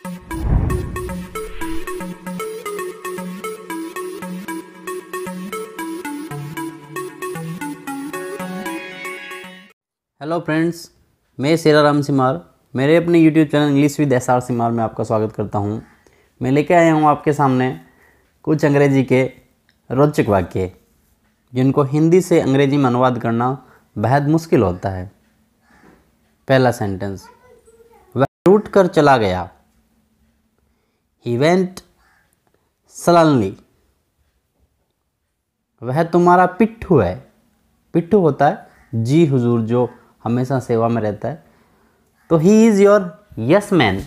Hello friends, मैं सेराराम सिमार मेरे अपने YouTube channel English with SR Simar में आपका स्वागत करता हूं। मैं लेके आया हूं आपके सामने कुछ अंग्रेजी के रोचक वाक्य जिनको हिंदी से अंग्रेजी में अनुवाद करना बेहद मुश्किल होता है। पहला सेंटेंस, वह रूठ कर चला गया। He went suddenly. वह तुम्हारा पिट्ठू है। पिट्ठू होता है जी हुजूर, जो हमेशा सेवा में रहता है। तो he is your yes man.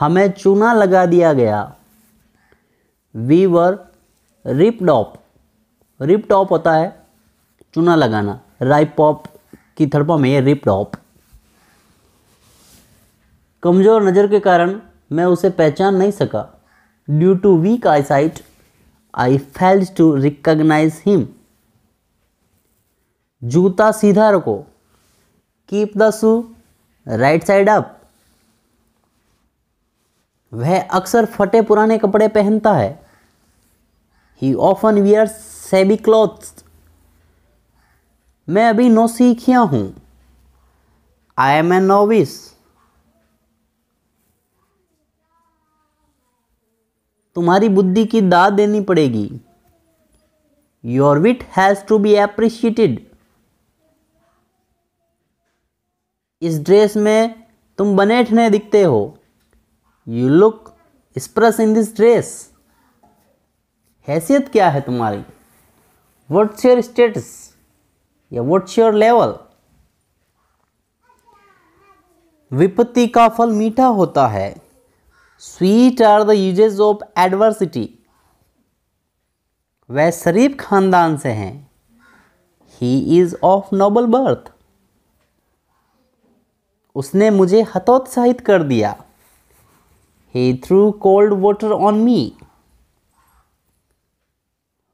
हमें चूना लगा दिया गया। We were ripped off. Ripped off होता है चूना लगाना। राइप ऑफ की थर्ड में ये रिप्ड ऑफ। कमज़ोर नज़र के कारण मैं उसे पहचान नहीं सका। Due to weak eye sight I failed to recognise him. जूता सीधा रखो। Keep the shoe right side up. वह अक्सर फटे पुराने कपड़े पहनता है। He often wears shabby clothes. मैं अभी नौसिखिया हूं। I am a novice. तुम्हारी बुद्धि की दाद देनी पड़ेगी। Your wit has to be appreciated. इस ड्रेस में तुम बने ठने दिखते हो। You look spruce in this dress. हैसियत क्या है तुम्हारी? व्हाट्स योर स्टेटस या व्हाट्स योर लेवल? विपत्ति का फल मीठा होता है। Sweet are the uses of adversity. वह शरीफ खानदान से हैं। He is of noble birth. उसने मुझे हतोत्साहित कर दिया। He threw cold water on me.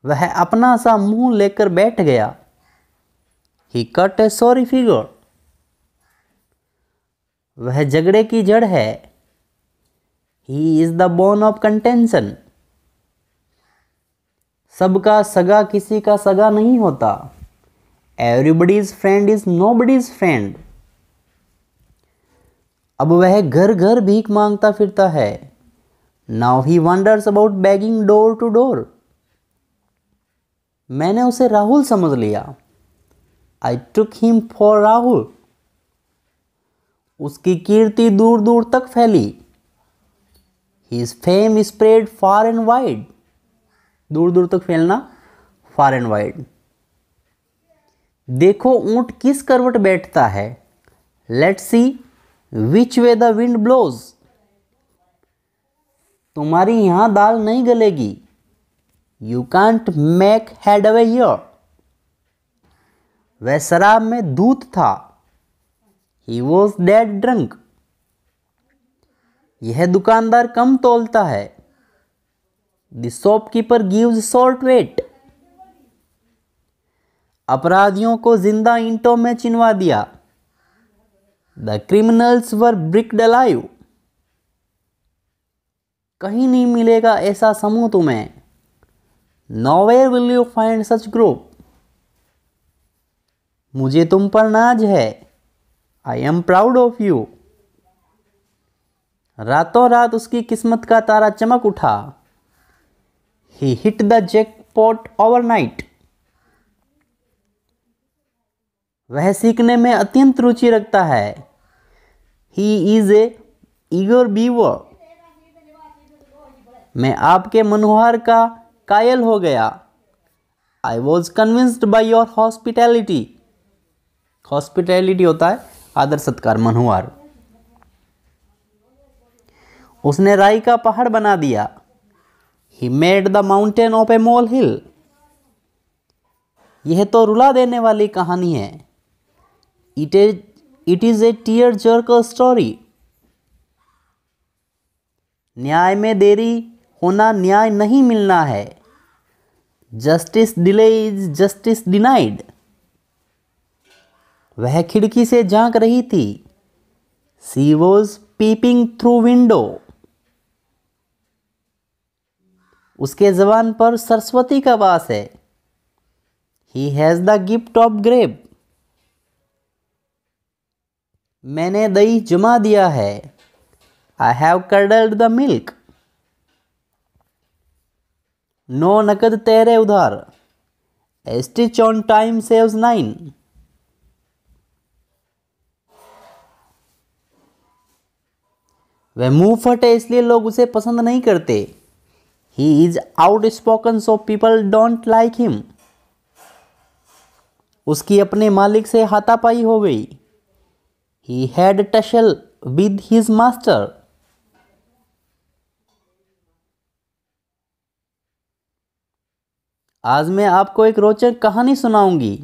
वह अपना सा मुंह लेकर बैठ गया। He cut a sorry figure. वह झगड़े की जड़ है। He is the bone of contention. सबका सगा किसी का सगा नहीं होता। Everybody's friend is nobody's friend. अब वह घर घर भीख मांगता फिरता है। Now he wanders about begging door to door. मैंने उसे राहुल समझ लिया। I took him for Rahul. उसकी कीर्ति दूर दूर तक फैली। His fame spread far and wide. दूर दूर तक फैलना, फार एंड वाइड। देखो ऊंट किस करवट बैठता है। Let's see which way the wind blows. तुम्हारी यहां दाल नहीं गलेगी। You can't make headway here. वह शराब में धूत था। He was dead drunk. यह दुकानदार कम तोलता है। The shopkeeper gives short weight. अपराधियों को जिंदा ईंटों में चिनवा दिया। The criminals were bricked alive. कहीं नहीं मिलेगा ऐसा समूह तुम्हें। Nowhere will you find such group. मुझे तुम पर नाज है। I am proud of you. रातों रात उसकी किस्मत का तारा चमक उठा। He hit the jackpot overnight. वह सीखने में अत्यंत रुचि रखता है। He is a eager beaver. मैं आपके मनोहार का कायल हो गया। I was convinced by your hospitality. Hospitality होता है आदर सत्कार, मनोहार। उसने राई का पहाड़ बना दिया। He made the mountain of a molehill. यह तो रुला देने वाली कहानी है। It is a tear-jerker story. न्याय में देरी होना न्याय नहीं मिलना है। Justice delay is justice denied. वह खिड़की से झांक रही थी। She was peeping through window. उसके ज़बान पर सरस्वती का वास है. He has the gift of grape. मैंने दही जमा दिया है. I have curdled the milk. No नकद तेरे उधार. A stitch on time saves 9. वह मुंह फटे इसलिए लोग उसे पसंद नहीं करते. He is outspoken so people don't like him. उसकी अपने मालिक से हाथापाई हो गई. He had tussle with his master. आज मैं आपको एक रोचक कहानी सुनाऊंगी.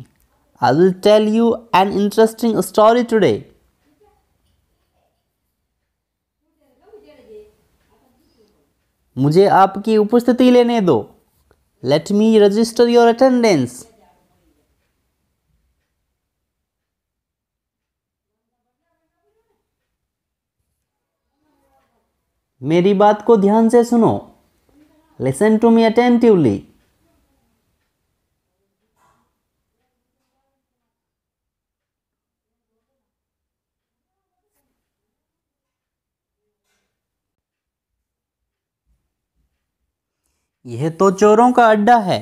I will tell you an interesting story today. मुझे आपकी उपस्थिति लेने दो. Let me register your attendance. मेरी बात को ध्यान से सुनो. Listen to me attentively. यह तो चोरों का अड्डा है.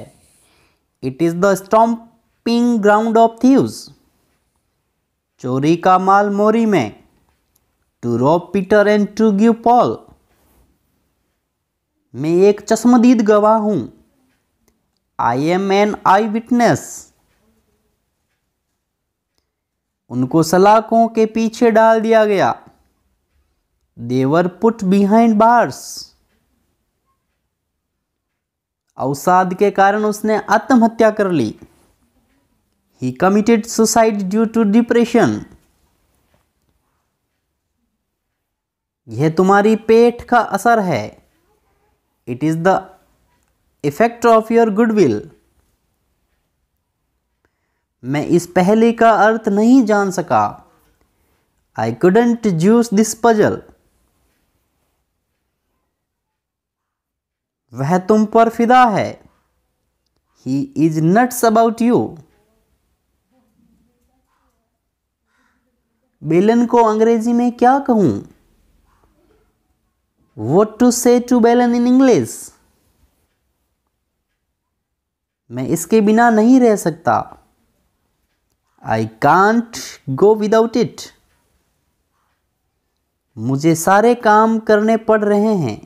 It is the stomping ground of thieves. चोरी का माल मोरी में. To rob Peter and to give Paul. मैं एक चश्मदीद गवाह हूं. I am an eye witness. उनको सलाखों के पीछे डाल दिया गया. They were put behind bars. अवसाद के कारण उसने आत्महत्या कर ली. He committed suicide due to depression. यह तुम्हारी पेट का असर है. It is the effect of your goodwill. मैं इस पहेली का अर्थ नहीं जान सका. I couldn't juice this puzzle. वह तुम पर फिदा है. He is nuts about you. बेलन को अंग्रेजी में क्या कहूं? What to say to Belen in English? मैं इसके बिना नहीं रह सकता. I can't go without it. मुझे सारे काम करने पड़ रहे हैं.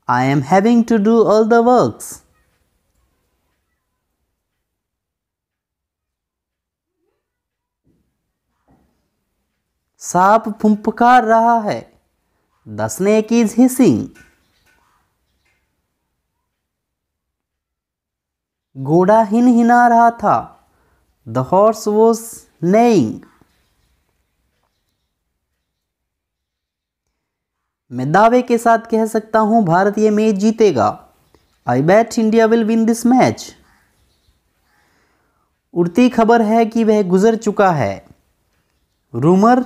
I am having to do all the works. सांप फुंफकार रहा है. The snake is hissing. घोड़ा हिनहिना रहा था. The horse was neighing. मैं दावे के साथ कह सकता हूं भारत ये मैच जीतेगा. I bet India will win this match. उड़ती खबर है कि वह गुजर चुका है. Rumor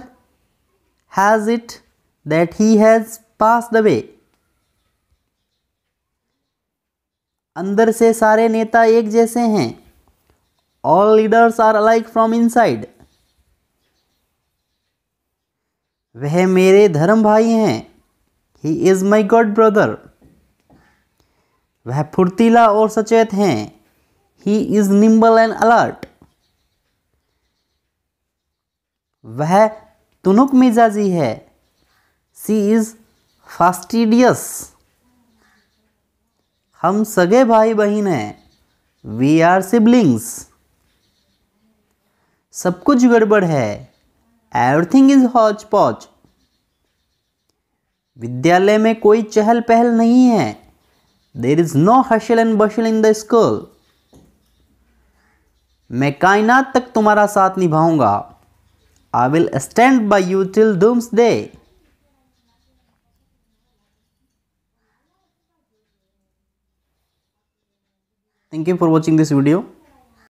has it that he has passed away. अंदर से सारे नेता एक जैसे हैं. All leaders are alike from inside. वह मेरे धर्म भाई हैं. He is my god brother. वह फुर्तीला और सचेत हैं. He is nimble and alert. वह तुनुक मिजाजी है. She is fastidious. हम सगे भाई बहन हैं. We are siblings. सब कुछ गड़बड़ है. Everything is hodgepodge. विद्यालय में कोई चहल पहल नहीं है. There is no hustle and bustle in the school. मैं कायनात तक तुम्हारा साथ निभाऊंगा. I will stand by you till doomsday. Thank you for watching this video.